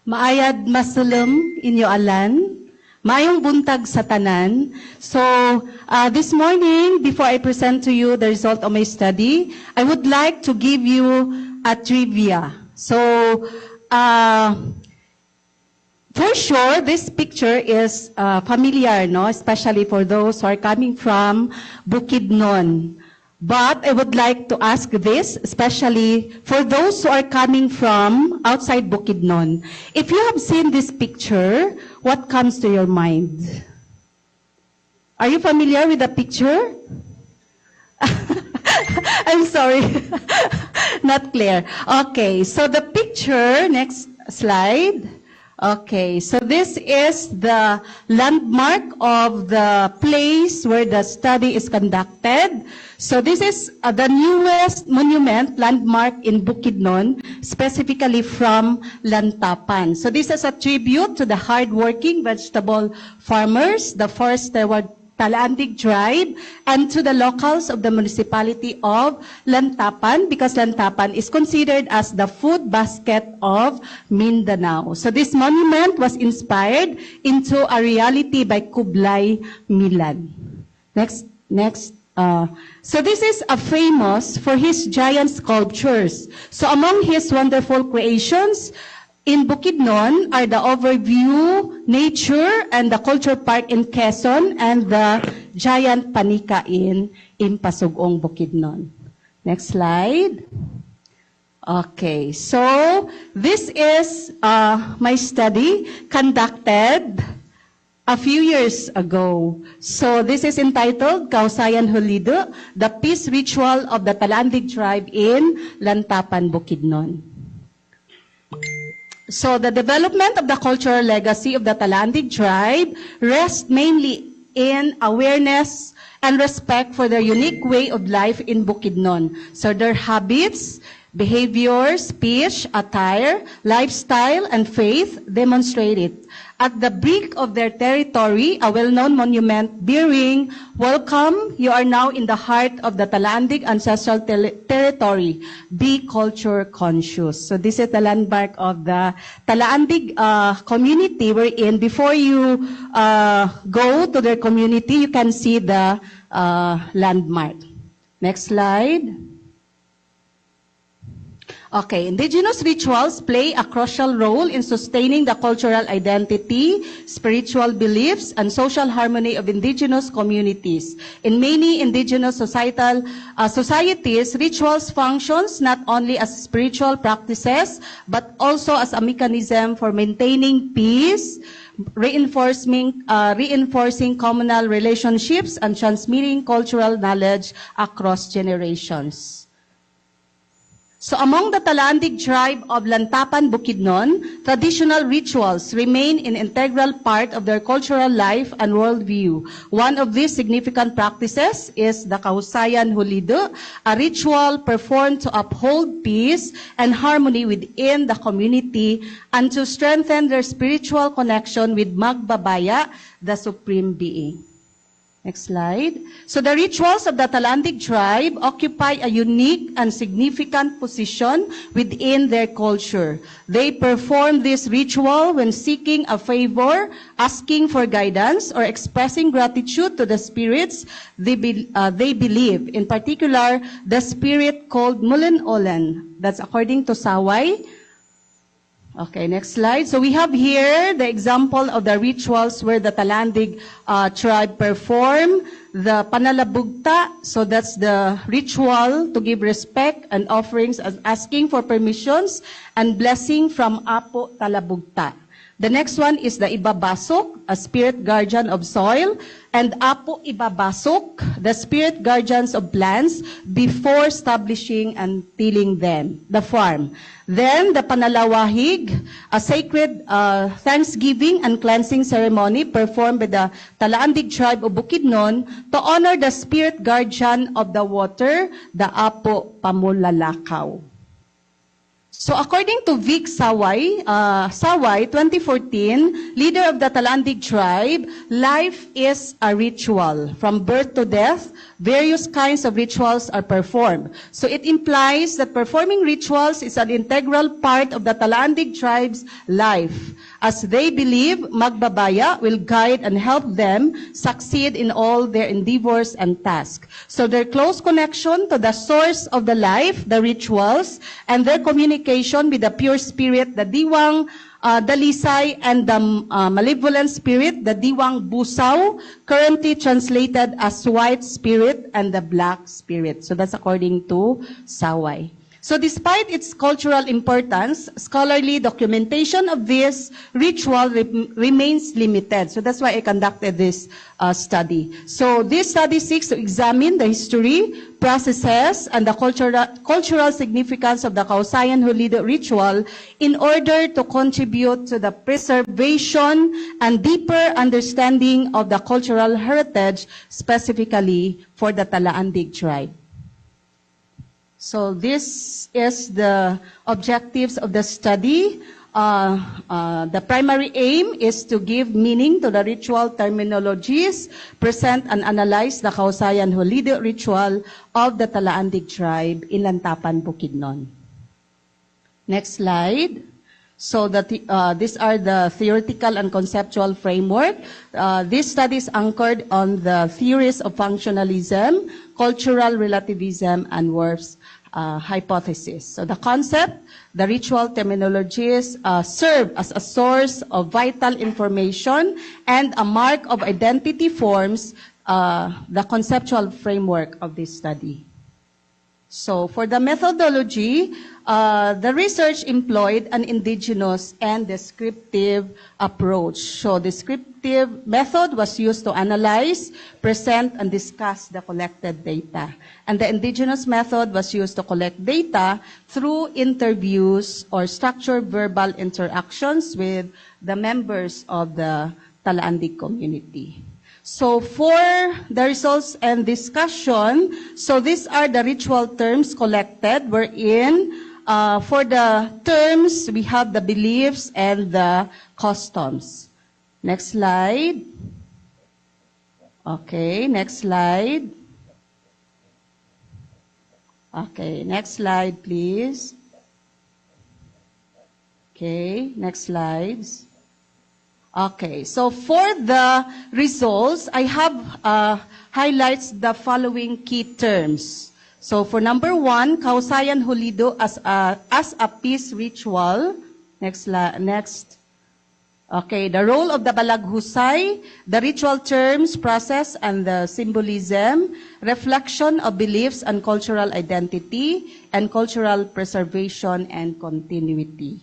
Maayad masulum inyo alan, maayong buntag sa tanan. So, this morning, before I present to you the result of my study, I would like to give you a trivia. So, for sure, this picture is familiar, no? Especially for those who are coming from Bukidnon. But I would like to ask this, especially for those who are coming from outside Bukidnon. If you have seen this picture, what comes to your mind? Are you familiar with the picture? I'm sorry. Not clear. Okay, so the picture, next slide. Okay, so this is the landmark of the place where the study is conducted. So this is the newest monument landmark in Bukidnon, specifically from Lantapan. So this is a tribute to the hardworking vegetable farmers, the Forest Steward Talandig tribe, and to the locals of the municipality of Lantapan, because Lantapan is considered as the food basket of Mindanao. So this monument was inspired into a reality by Kublai Milan. Next. So this is famous for his giant sculptures. So among his wonderful creations, in Bukidnon are the overview, nature, and the culture park in Quezon, and the giant panika in Impasugong, Bukidnon. Next slide. Okay, so this is my study conducted a few years ago. So this is entitled Kausayan Hulido, the Peace Ritual of the Talandig Tribe in Lantapan, Bukidnon. So the development of the cultural legacy of the Talandig tribe rests mainly in awareness and respect for their unique way of life in Bukidnon. So their habits, behavior, speech, attire, lifestyle, and faith demonstrate it. At the brink of their territory, a well-known monument bearing, "Welcome, you are now in the heart of the Talandig ancestral territory. Be culture conscious." So this is the landmark of the Talandig community wherein before you go to their community, you can see the landmark. Next slide. Okay, indigenous rituals play a crucial role in sustaining the cultural identity, spiritual beliefs, and social harmony of indigenous communities. In many indigenous societies, rituals functions not only as spiritual practices, but also as a mechanism for maintaining peace, reinforcing communal relationships, and transmitting cultural knowledge across generations. So among the Talandig tribe of Lantapan, Bukidnon, traditional rituals remain an integral part of their cultural life and worldview. One of these significant practices is the Kausayan Hulido, a ritual performed to uphold peace and harmony within the community and to strengthen their spiritual connection with Magbabaya, the Supreme Being. Next slide. So the rituals of the Talandig tribe occupy a unique and significant position within their culture. They perform this ritual when seeking a favor, asking for guidance, or expressing gratitude to the spirits they believe. In particular, the spirit called Mulen Olen. That's according to Saway. Okay, next slide. So we have here the example of the rituals where the Talandig tribe perform the Panalabugta. So that's the ritual to give respect and offerings as asking for permissions and blessing from Apo Talabugta. The next one is the Ibabasok, a spirit guardian of soil, and Apo Ibabasok, the spirit guardians of plants, before establishing and tilling them, the farm. Then the Panalawahig, a sacred thanksgiving and cleansing ceremony performed by the Talandig tribe of Bukidnon to honor the spirit guardian of the water, the Apo Pamulalakaw. So according to Vic Saway, 2014, leader of the Talandig tribe, life is a ritual. From birth to death, various kinds of rituals are performed. So it implies that performing rituals is an integral part of the Talandig tribe's life, as they believe Magbabaya will guide and help them succeed in all their endeavors and tasks. So their close connection to the source of the life, the rituals, and their communication with the pure spirit, the Diwang Dalisay, and the malevolent spirit, the Diwang Busaw, currently translated as white spirit and the black spirit. So that's according to Saway. So despite its cultural importance, scholarly documentation of this ritual remains limited. So that's why I conducted this study. So this study seeks to examine the history, processes, and the cultural significance of the Kausayan Hulido ritual in order to contribute to the preservation and deeper understanding of the cultural heritage, specifically for the Talaandig tribe. So this is the objectives of the study. The primary aim is to give meaning to the ritual terminologies, present and analyze the Kausayan Hulido ritual of the Talaandig tribe in Lantapan, Bukidnon. Next slide. So these are the theoretical and conceptual framework. This study is anchored on the theories of functionalism, cultural relativism, and Worf's hypothesis. So the concept, the ritual terminologies serve as a source of vital information and a mark of identity forms the conceptual framework of this study. So for the methodology, the research employed an indigenous and descriptive approach. So descriptive method was used to analyze, present, and discuss the collected data. And the indigenous method was used to collect data through interviews or structured verbal interactions with the members of the Talaandig community. So for the results and discussion, so these are the ritual terms collected, wherein for the terms, we have the beliefs and the customs. Next slide. Okay, next slide. Okay, next slide, please. Okay, next slides. Okay, so for the results, I have highlights the following key terms. So for number 1, Kausayan Hulido as a peace ritual. Next. Okay, the role of the Balaghusay, the ritual terms, process, and the symbolism, reflection of beliefs and cultural identity, and cultural preservation and continuity.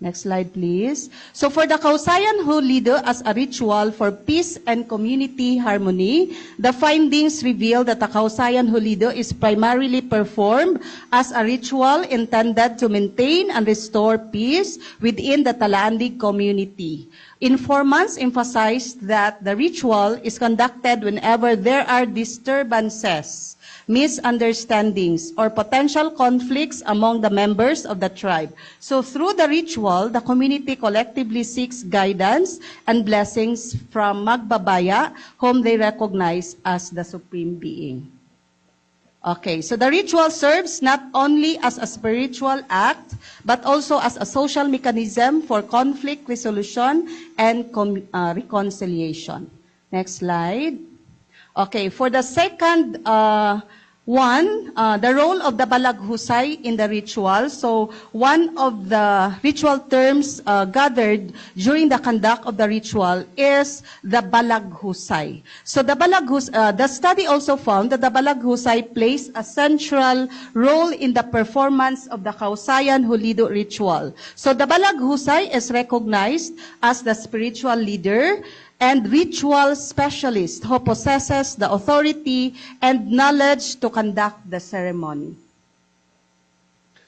Next slide, please. So for the Kausayan Hulido as a ritual for peace and community harmony, the findings reveal that the Kausayan Hulido is primarily performed as a ritual intended to maintain and restore peace within the Talaandig community. Informants emphasized that the ritual is conducted whenever there are disturbances, misunderstandings, or potential conflicts among the members of the tribe. So through the ritual, the community collectively seeks guidance and blessings from Magbabaya, whom they recognize as the Supreme Being. Okay, so the ritual serves not only as a spiritual act, but also as a social mechanism for conflict resolution and reconciliation. Next slide. Okay, for the second the role of the Balaghusay in the ritual. So one of the ritual terms gathered during the conduct of the ritual is the Balaghusay. So the study also found that the Balaghusay plays a central role in the performance of the Kausayan Hulido ritual. So the Balaghusay is recognized as the spiritual leader and ritual specialist who possesses the authority and knowledge to conduct the ceremony.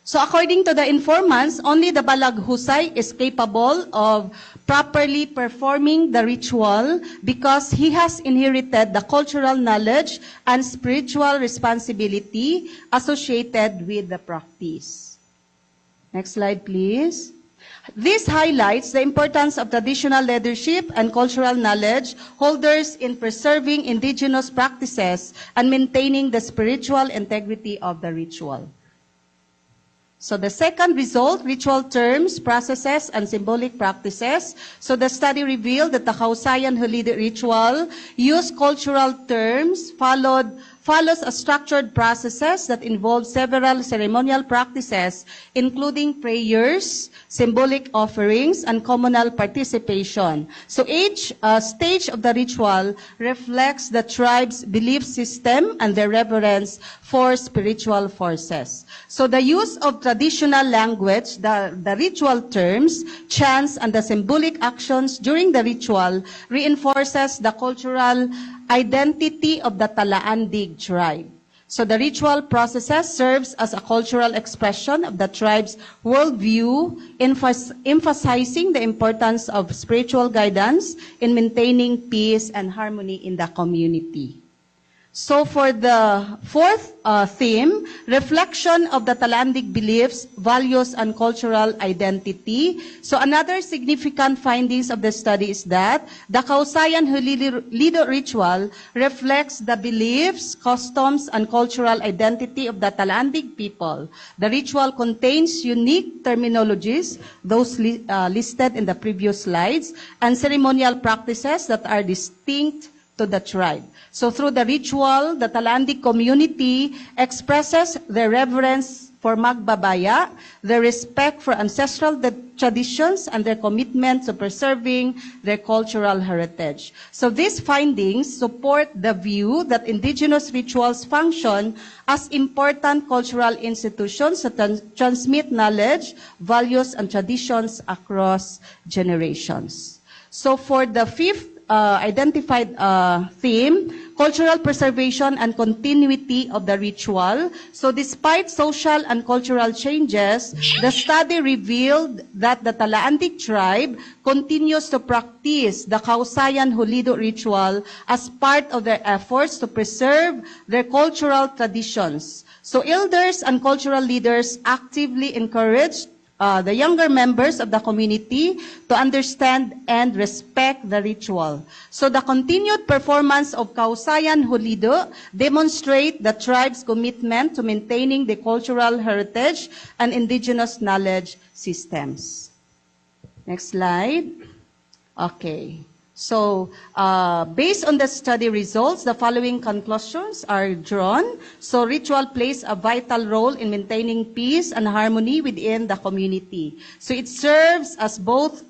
So according to the informants, only the Balaghusay is capable of properly performing the ritual because he has inherited the cultural knowledge and spiritual responsibility associated with the practice. Next slide, please. This highlights the importance of traditional leadership and cultural knowledge holders in preserving indigenous practices and maintaining the spiritual integrity of the ritual. So the second result, ritual terms, processes, and symbolic practices. So the study revealed that the Kausayan Hulida ritual used cultural terms, follows a structured processes that involve several ceremonial practices, including prayers, symbolic offerings, and communal participation. So each stage of the ritual reflects the tribe's belief system and their reverence for spiritual forces. So the use of traditional language, the ritual terms, chants, and the symbolic actions during the ritual reinforces the cultural identity of the Talaandig tribe. So the ritual processes serves as a cultural expression of the tribe's worldview, emphasizing the importance of spiritual guidance in maintaining peace and harmony in the community. So for the fourth theme, reflection of the Talandig beliefs, values, and cultural identity. So another significant findings of the study is that the Kausayan Hulido ritual reflects the beliefs, customs, and cultural identity of the Talandig people. The ritual contains unique terminologies, those listed in the previous slides, and ceremonial practices that are distinct to the tribe. So through the ritual, the Talandig community expresses their reverence for Magbabaya, their respect for ancestral traditions, and their commitment to preserving their cultural heritage. So these findings support the view that indigenous rituals function as important cultural institutions that transmit knowledge, values, and traditions across generations. So for the fifth identified theme, cultural preservation and continuity of the ritual. So despite social and cultural changes, the study revealed that the Talaandig tribe continues to practice the Kausayan Hulido ritual as part of their efforts to preserve their cultural traditions. So elders and cultural leaders actively encouraged the younger members of the community to understand and respect the ritual. So the continued performance of Kausayan Hulido demonstrate the tribe's commitment to maintaining the cultural heritage and indigenous knowledge systems. Next slide. Okay. So, based on the study results, the following conclusions are drawn. So, ritual plays a vital role in maintaining peace and harmony within the community. So, it serves as both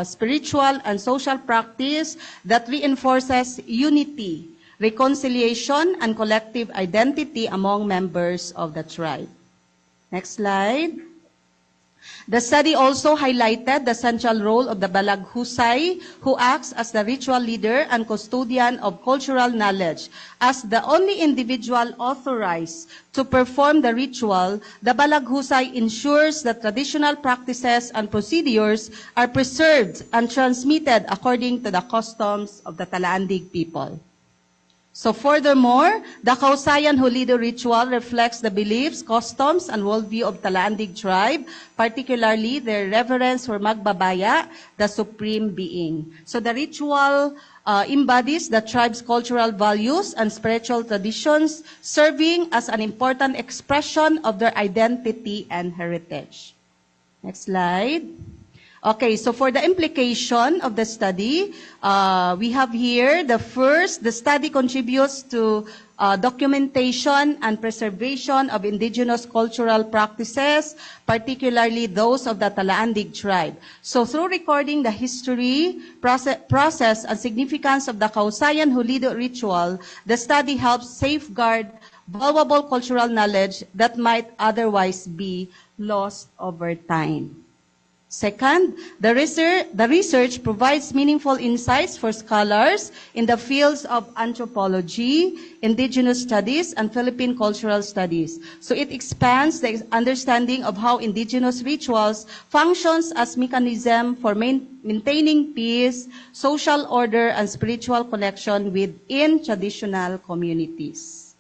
spiritual and social practice that reinforces unity, reconciliation, and collective identity among members of the tribe. Next slide. The study also highlighted the central role of the Balaghusay, who acts as the ritual leader and custodian of cultural knowledge. As the only individual authorized to perform the ritual, the Balaghusay ensures that traditional practices and procedures are preserved and transmitted according to the customs of the Talaandig people. So furthermore, the Kausayan Hulido ritual reflects the beliefs, customs, and worldview of Talaandig tribe, particularly their reverence for Magbabaya, the supreme being. So the ritual embodies the tribe's cultural values and spiritual traditions, serving as an important expression of their identity and heritage. Next slide. Okay, so for the implication of the study, we have here the study contributes to documentation and preservation of indigenous cultural practices, particularly those of the Talaandig tribe. So through recording the history, process, and significance of the Kausayan Hulido ritual, the study helps safeguard valuable cultural knowledge that might otherwise be lost over time. Second, the research provides meaningful insights for scholars in the fields of anthropology, indigenous studies, and Philippine cultural studies. So it expands the understanding of how indigenous rituals functions as mechanism for maintaining peace, social order, and spiritual connection within traditional communities.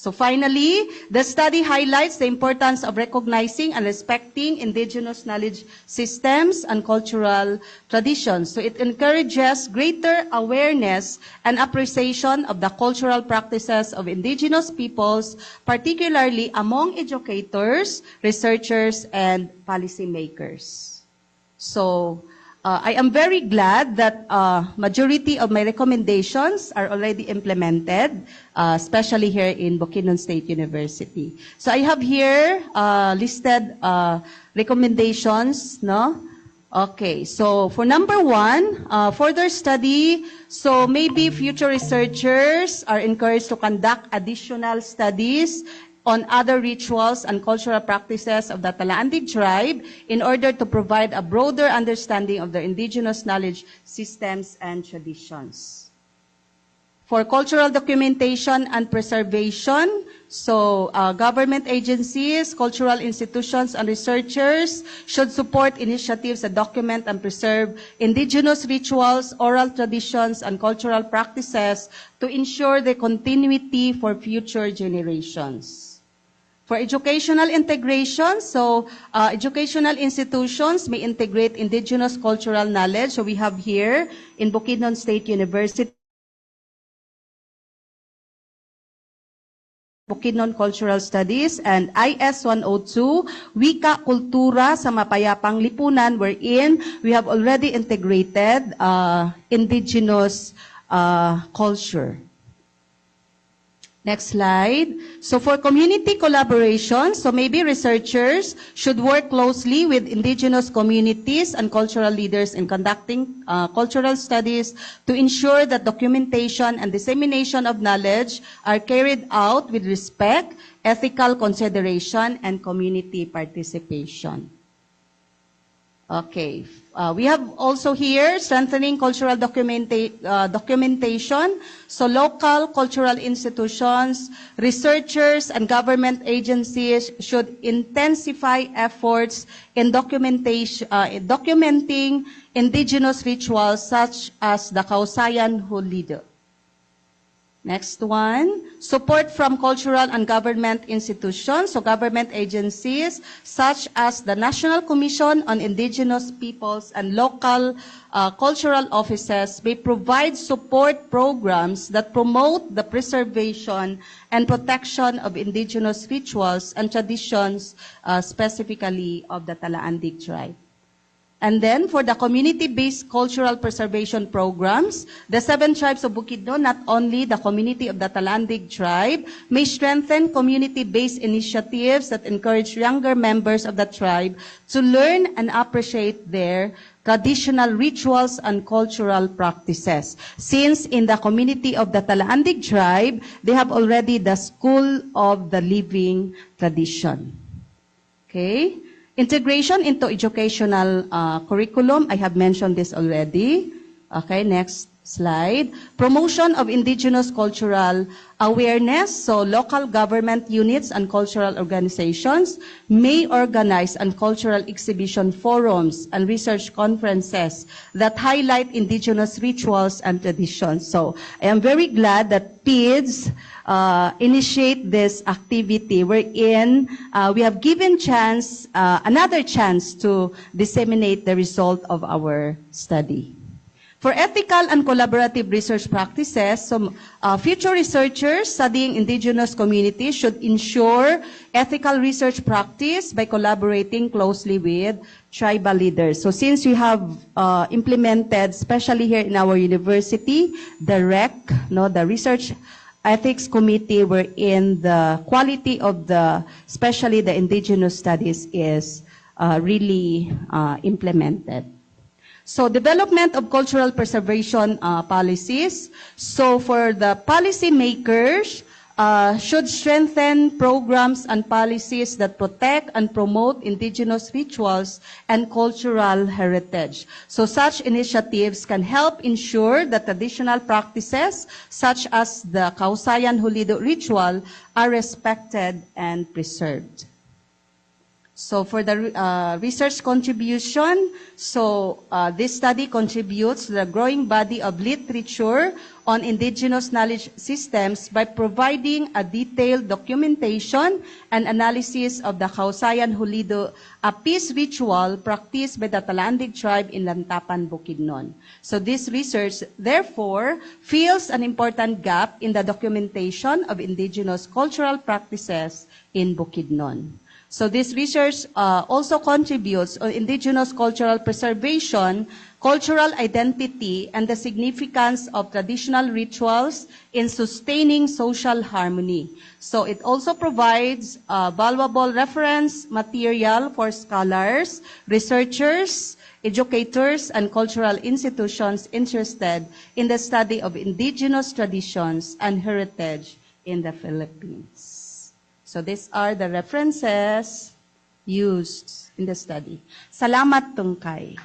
So finally, the study highlights the importance of recognizing and respecting indigenous knowledge systems and cultural traditions. So it encourages greater awareness and appreciation of the cultural practices of indigenous peoples, particularly among educators, researchers, and policymakers. So I am very glad that majority of my recommendations are already implemented, especially here in Bukidnon State University. So I have here listed recommendations, no? Okay, so for number one, further study, so maybe future researchers are encouraged to conduct additional studies on other rituals and cultural practices of the Talaandig tribe in order to provide a broader understanding of their indigenous knowledge systems and traditions. For cultural documentation and preservation, so government agencies, cultural institutions, and researchers should support initiatives that document and preserve indigenous rituals, oral traditions, and cultural practices to ensure their continuity for future generations. For educational integration, so educational institutions may integrate indigenous cultural knowledge. So we have here in Bukidnon State University, Bukidnon Cultural Studies, and IS 102, Wika Kultura sa Mapayapang Lipunan, wherein we have already integrated indigenous culture. Next slide. So for community collaboration, so maybe researchers should work closely with indigenous communities and cultural leaders in conducting cultural studies to ensure that documentation and dissemination of knowledge are carried out with respect, ethical consideration, and community participation. Okay. We have also here strengthening cultural documentation. So local cultural institutions, researchers, and government agencies should intensify efforts in documenting indigenous rituals such as the Kausayan Hulido. Next one, support from cultural and government institutions, so government agencies such as the National Commission on Indigenous Peoples and local cultural offices may provide support programs that promote the preservation and protection of indigenous rituals and traditions, specifically of the Talaandig tribe. And then, for the community-based cultural preservation programs, the 7 tribes of Bukidnon, not only the community of the Talaandig tribe, may strengthen community-based initiatives that encourage younger members of the tribe to learn and appreciate their traditional rituals and cultural practices. Since in the community of the Talaandig tribe, they have already the School of the Living Tradition. Okay? Integration into educational curriculum, I have mentioned this already. Okay, next slide. Promotion of indigenous cultural awareness. So local government units and cultural organizations may organize and cultural exhibition forums and research conferences that highlight indigenous rituals and traditions. So I am very glad that PIDS initiate this activity wherein we have given another chance to disseminate the result of our study. For ethical and collaborative research practices, future researchers studying indigenous communities should ensure ethical research practice by collaborating closely with tribal leaders. So since we have implemented, especially here in our university, the REC, the Research Ethics Committee, wherein the quality of especially the indigenous studies is really implemented. So development of cultural preservation policies. So for the policy makers, should strengthen programs and policies that protect and promote indigenous rituals and cultural heritage. So such initiatives can help ensure that traditional practices such as the Kausayan Hulido ritual are respected and preserved. So for the research contribution, this study contributes to the growing body of literature on indigenous knowledge systems by providing a detailed documentation and analysis of the Kausayan Hulido, a peace ritual practiced by the Talandig tribe in Lantapan, Bukidnon. So this research, therefore, fills an important gap in the documentation of indigenous cultural practices in Bukidnon. So this research also contributes on indigenous cultural preservation, cultural identity, and the significance of traditional rituals in sustaining social harmony. So it also provides valuable reference material for scholars, researchers, educators, and cultural institutions interested in the study of indigenous traditions and heritage in the Philippines. So these are the references used in the study. Salamat tungkay.